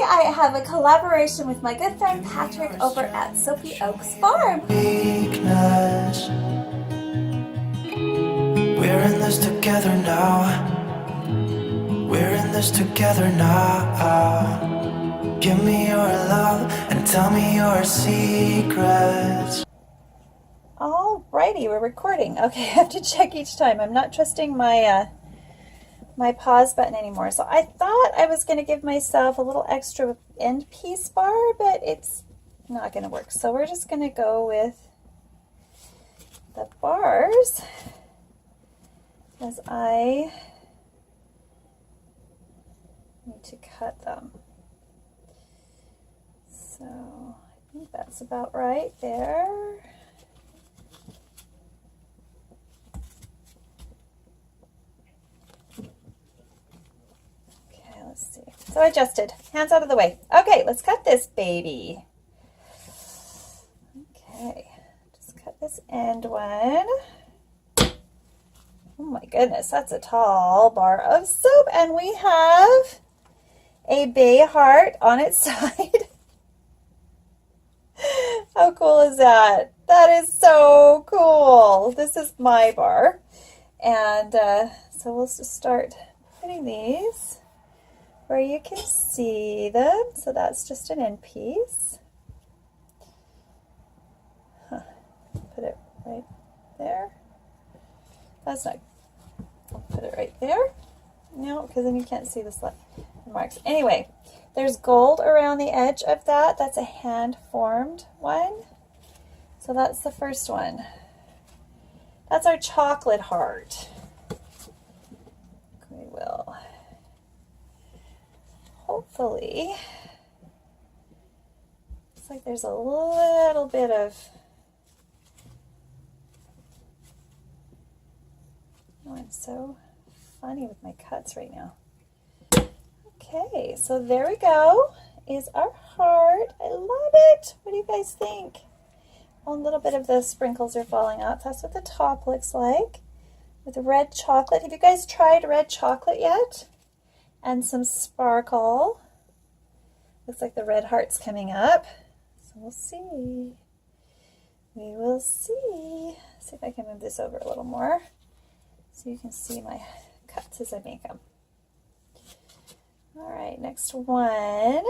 I have a collaboration with my good friend Patrick over at Soapy Oaks Farm. Weakness. We're in this together now. We're in this together now. Give me your love and tell me your secrets. Alrighty, we're recording. Okay, I have to check each time. I'm not trusting my my pause button anymore. So I thought I was going to give myself a little extra end piece bar, but it's not going to work. So we're just going to go with the bars as I need to cut them. So I think that's about right there. Okay, let's see. So I adjusted. Hands out of the way. Okay, let's cut this baby. Okay, just cut this end one. Oh my goodness, that's a tall bar of soap, and we have a bay heart on its side. How cool is that? That is so cool. This is my bar. And so we'll just start putting these where you can see them. So that's just an end piece. Put it right there. That's not, I'll put it right there. No, because then you can't see the marks. Anyway, there's gold around the edge of that. That's a hand-formed one. So that's the first one. That's our chocolate heart. We will hopefully, looks like there's a little bit of, oh, I'm so funny with my cuts right now. Okay, so there we go, is our heart. I love it. What do you guys think? A little bit of the sprinkles are falling out. That's what the top looks like with red chocolate. Have you guys tried red chocolate yet? And some sparkle. Looks like the red heart's coming up. So we'll see. We will see. See if I can move this over a little more so you can see my cuts as I make them. All right, next one.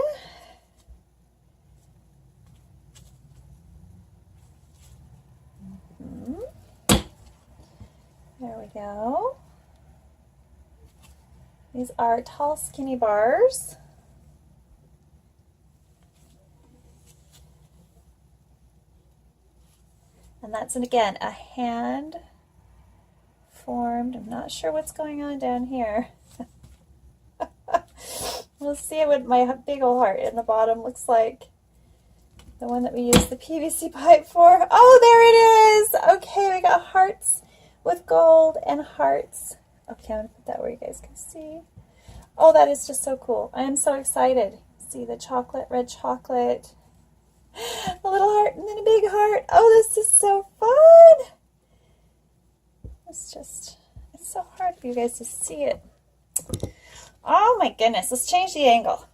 There we go. These are tall, skinny bars. And that's, again, a hand formed. I'm not sure what's going on down here. We'll see what my big old heart in the bottom looks like. The one that we use the PVC pipe for. Oh, there it is. Okay, we got hearts with gold and hearts. Okay, I'm going to put that where you guys can see. Oh, that is just so cool. I am so excited. See the chocolate, red chocolate, a little heart, and then a big heart. Oh, this is so fun. It's so hard for you guys to see it. Oh my goodness, let's change the angle.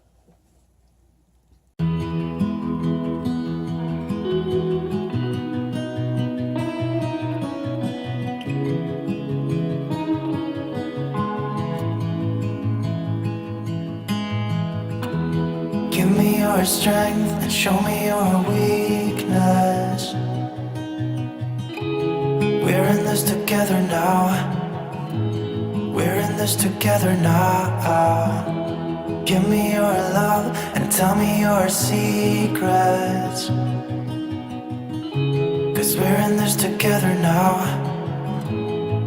Give me your strength and show me your weakness. We're in this together now. We're in this together now. Give me your love and tell me your secrets. 'Cause we're in this together now.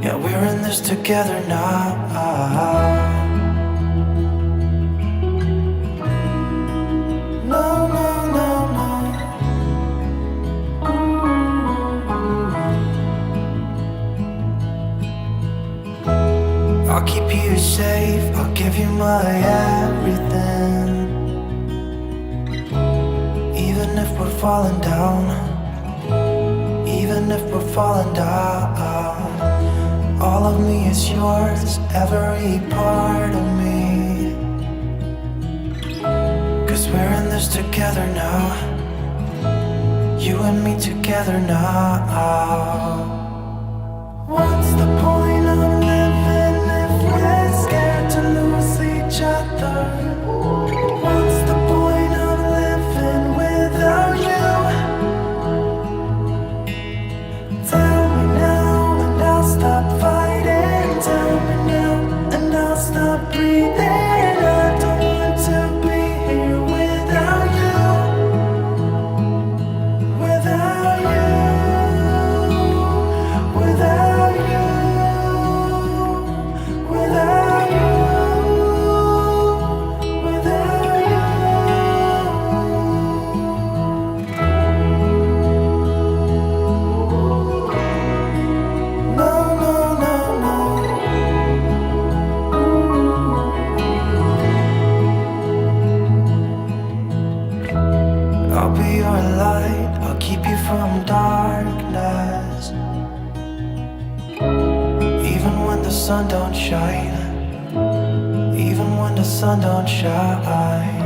Yeah, we're in this together now. No, no, no, no. I'll keep you safe, I'll give you my everything. Even if we're falling down, even if we're falling down, all of me is yours, every part of me. 'Cause this together now. You and me together now. What's the point of living if we're scared to lose each other? What's the point of living without you? Tell me now and I'll stop fighting. Tell me now and I'll stop breathing. I don't want to be here without you. Without you. Without you. Without you. Without you. No, no, no, no. I'll be your light, I'll keep you from darkness. Even when the sun don't shine, even when the sun don't shine.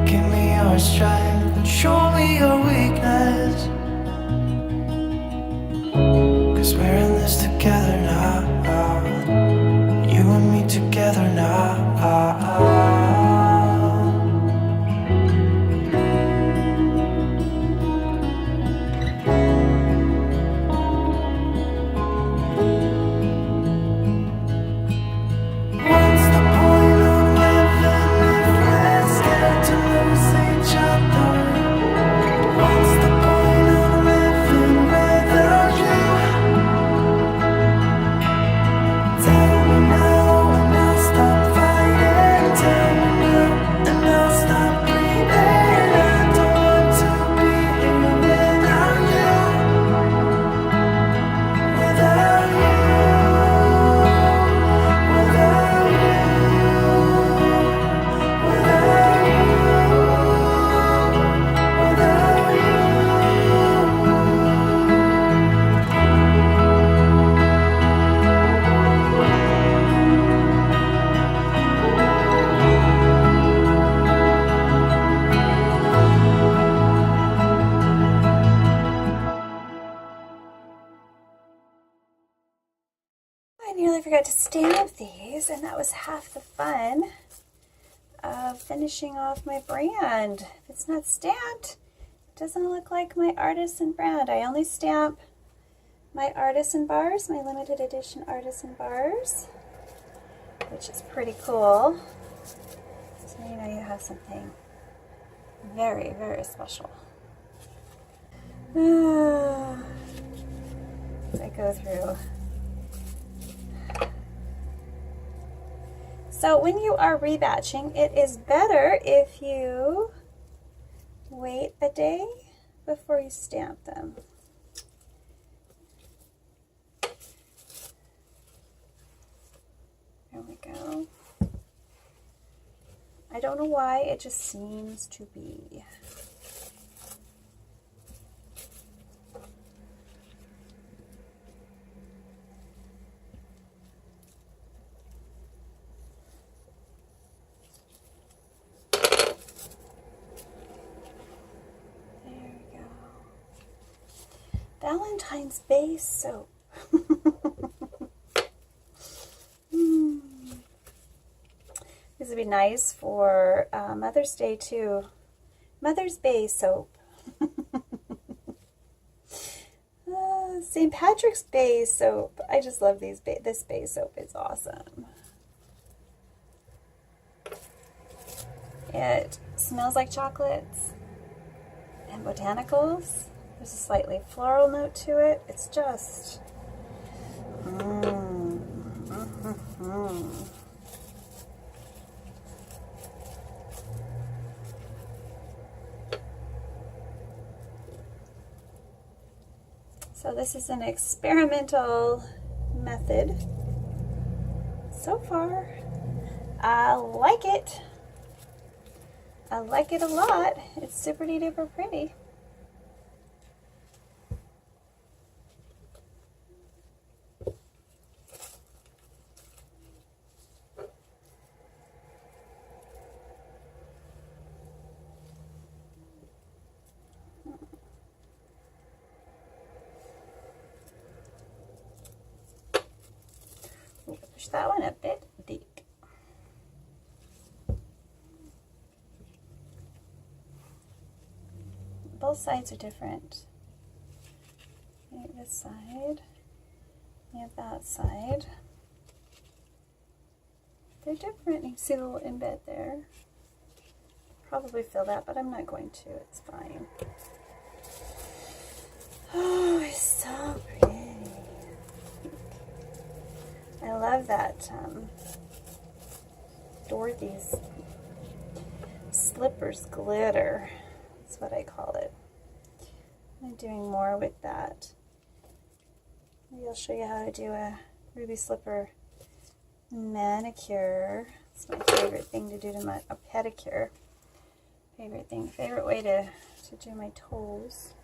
Give me your strength and show me your weakness. 'Cause we're in this together now. You and me together now. What's the point of living if we're scared to lose each other? What's the point of living without you? Tell me now and I'll stop fighting. Tell me now and I'll stop breathing. I don't want to be here without you. Without you. Without you. Without you. Without you. I nearly forgot to stamp these, and that was half the fun of finishing off my brand. If it's not stamped, it doesn't look like my artisan brand. I only stamp my artisan bars, my limited edition artisan bars, which is pretty cool. So you know you have something very, very special. As I go through. So when you are rebatching, it is better if you wait a day before you stamp them. There we go. I don't know why, it just seems to be. Valentine Bay Soap. This would be nice for Mother's Day too. Mother's Bay Soap. St. Patrick's Bay Soap. I just love these. This Bay Soap is awesome. It smells like chocolates and botanicals. There's a slightly floral note to it. It's just... So this is an experimental method. So far, I like it. I like it a lot. It's super duper pretty. push that one a bit deep. Both sides are different. Okay, this side, we have that side. They're different. You can see the little embed there. Probably fill that, but I'm not going to. It's fine. Oh, it's so pretty. I love that Dorothy's slippers glitter. That's what I call it. I'm doing more with that. Maybe I'll show you how to do a ruby slipper manicure. It's my favorite thing to do to a pedicure. Favorite way to do my toes.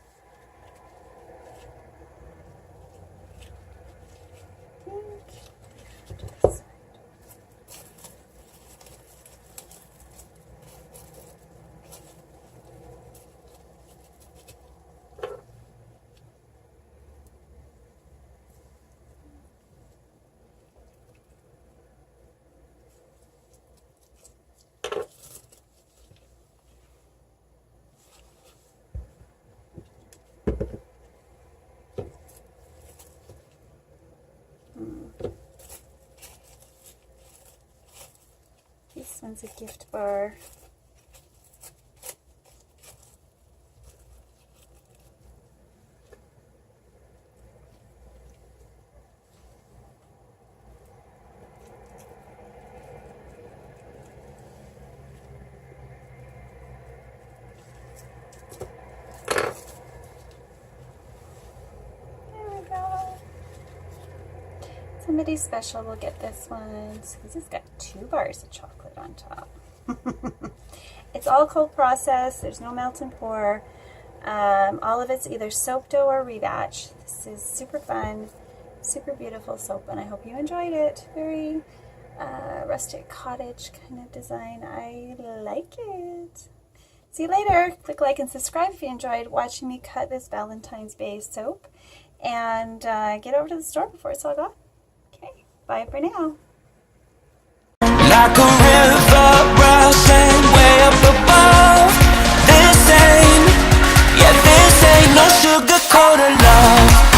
This one's a gift bar. Somebody special will get this one because it's got 2 bars of chocolate on top. It's all cold process. There's no melt and pour. All of it's either soap dough or rebatch. This is super fun, super beautiful soap, and I hope you enjoyed it. Very rustic cottage kind of design. I like it. See you later. Click like and subscribe if you enjoyed watching me cut this Valentine Bay soap. And get over to the store before it's all gone. Okay, bye for now. Like a river rushing way up above. This ain't no sugar coated love.